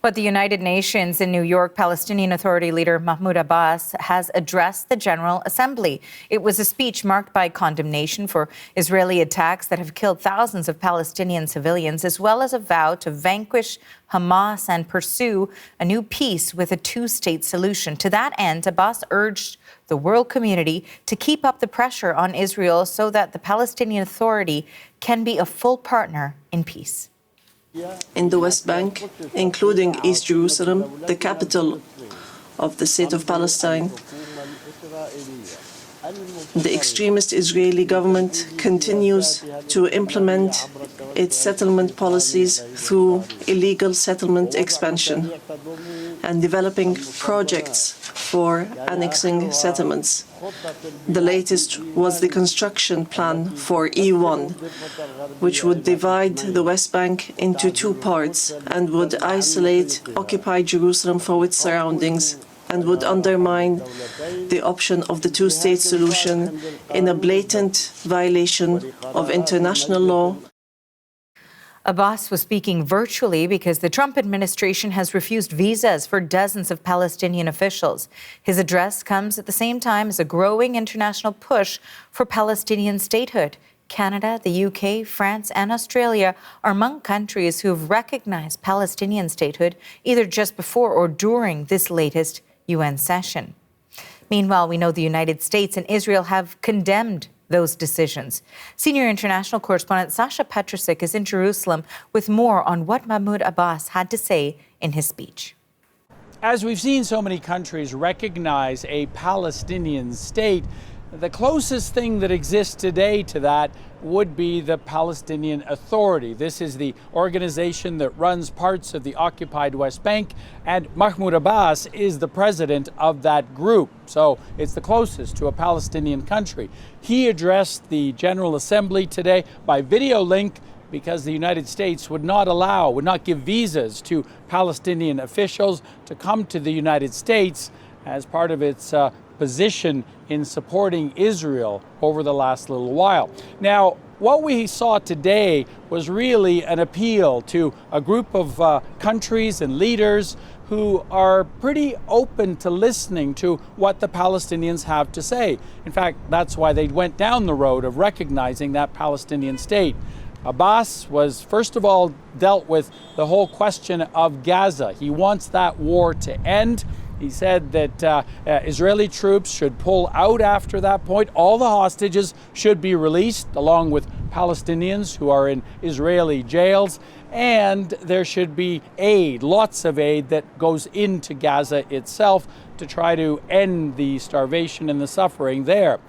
But the United Nations in New York, Palestinian Authority leader Mahmoud Abbas has addressed the General Assembly. It was a speech marked by condemnation for Israeli attacks that have killed thousands of Palestinian civilians, as well as a vow to vanquish Hamas and pursue a new peace with a two-state solution. To that end, Abbas urged the world community to keep up the pressure on Israel so that the Palestinian Authority can be a full partner in peace. In the West Bank, including East Jerusalem, the capital of the state of Palestine, the extremist Israeli government continues to implement its settlement policies through illegal settlement expansion and developing projects for annexing settlements. The latest was the construction plan for E1, which would divide the West Bank into two parts and would isolate occupied Jerusalem from its surroundings and would undermine the option of the two-state solution in a blatant violation of international law. Abbas was speaking virtually because the Trump administration has refused visas for dozens of Palestinian officials. His address comes at the same time as a growing international push for Palestinian statehood. Canada, the UK, France and Australia are among countries who have recognized Palestinian statehood either just before or during this latest UN session. Meanwhile, we know the United States and Israel have condemned those decisions. Senior international correspondent Sasha Petrusik is in Jerusalem with more on what Mahmoud Abbas had to say in his speech. As we've seen so many countries recognize a Palestinian state, the closest thing that exists today to that would be the Palestinian Authority. This is the organization that runs parts of the occupied West Bank, and Mahmoud Abbas is the president of that group. So it's the closest to a Palestinian country. He addressed the General Assembly today by video link because the United States would not give visas to Palestinian officials to come to the United States as part of its position in supporting Israel over the last little while. Now, what we saw today was really an appeal to a group of countries and leaders who are pretty open to listening to what the Palestinians have to say. In fact, that's why they went down the road of recognizing that Palestinian state. Abbas was, first of all, dealt with the whole question of Gaza. He wants that war to end. He said that Israeli troops should pull out after that point. All the hostages should be released, along with Palestinians who are in Israeli jails. And there should be aid, lots of aid that goes into Gaza itself to try to end the starvation and the suffering there.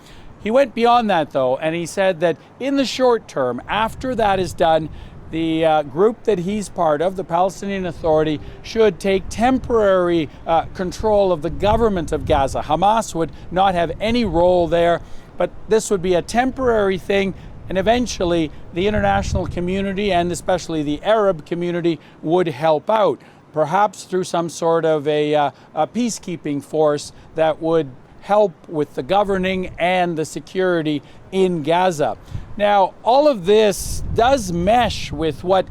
He went beyond that, though, and he said that in the short term, after that is done, the group that he's part of, the Palestinian Authority, should take temporary control of the government of Gaza. Hamas would not have any role there, but this would be a temporary thing, and eventually the international community and especially the Arab community would help out, perhaps through some sort of a peacekeeping force that would help with the governing and the security in Gaza. Now, all of this does mesh with what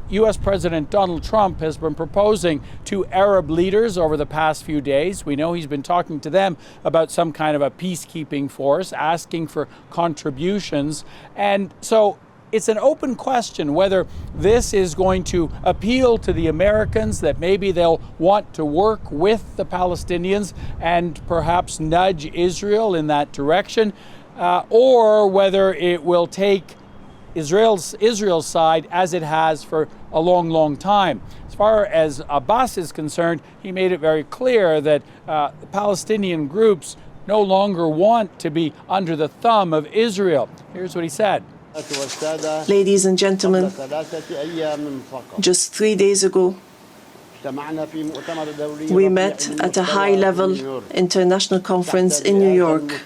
U.S. President Donald Trump has been proposing to Arab leaders over the past few days. We know he's been talking to them about some kind of a peacekeeping force, asking for contributions. And so it's an open question whether this is going to appeal to the Americans, that maybe they'll want to work with the Palestinians and perhaps nudge Israel in that direction, or whether it will take Israel's side as it has for a long, long time. As far as Abbas is concerned, he made it very clear that the Palestinian groups no longer want to be under the thumb of Israel. Here's what he said. Ladies and gentlemen, just 3 days ago, we met at a high-level international conference in New York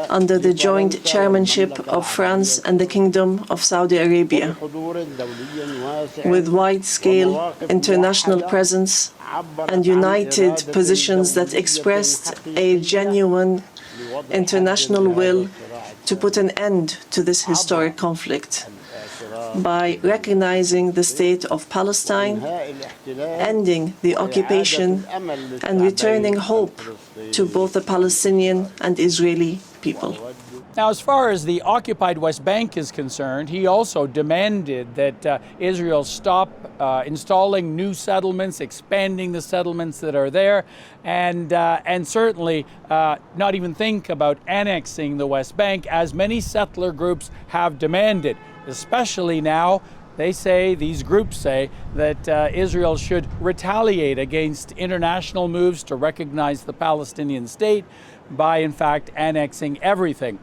under the joint chairmanship of France and the Kingdom of Saudi Arabia, with wide-scale international presence and united positions that expressed a genuine international will to put an end to this historic conflict. by recognizing the state of Palestine, ending the occupation, and returning hope to both the Palestinian and Israeli people. Now, as far as the occupied West Bank is concerned, he also demanded that Israel stop installing new settlements, expanding the settlements that are there, and certainly not even think about annexing the West Bank, as many settler groups have demanded, especially now. These groups say that Israel should retaliate against international moves to recognize the Palestinian state by, in fact, annexing everything.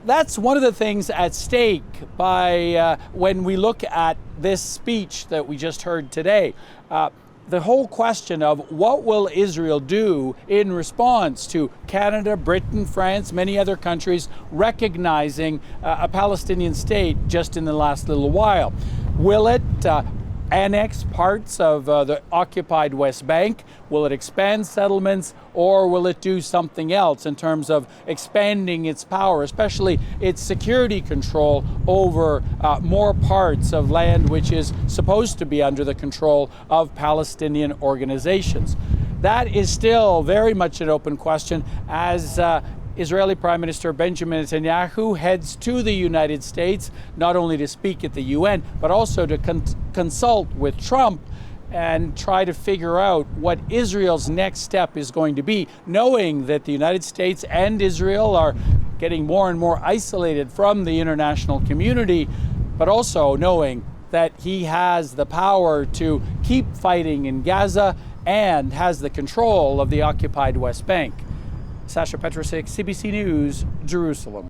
That's one of the things at stake when we look at this speech that we just heard today. The whole question of what will Israel do in response to Canada, Britain, France, many other countries recognizing a Palestinian state just in the last little while. Will it annex parts of the occupied West Bank? Will it expand settlements, or will it do something else in terms of expanding its power, especially its security control over more parts of land which is supposed to be under the control of Palestinian organizations? That is still very much an open question as Israeli Prime Minister Benjamin Netanyahu heads to the United States, not only to speak at the UN, but also to consult with Trump and try to figure out what Israel's next step is going to be, knowing that the United States and Israel are getting more and more isolated from the international community, but also knowing that he has the power to keep fighting in Gaza and has the control of the occupied West Bank. Sasha Petrosic, CBC News, Jerusalem.